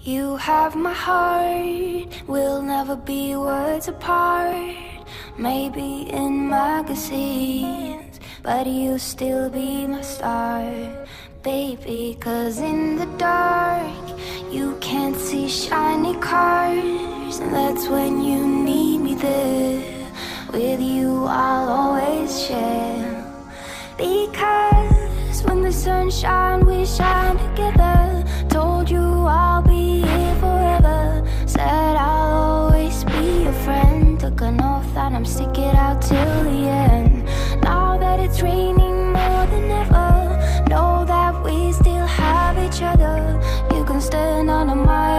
You have my heart, we'll never be words apart. Maybe in magazines, but you'll still be my star, baby. Cause in the dark, you can't see shiny cars, and that's when you need me there. With you I'll always share. Because when the sun shines, we shine together. Told you I'll be here forever. Said I'll always be your friend. Took an oath that I'm sticking out till the end. Now that it's raining more than ever, know that we still have each other. You can stand under my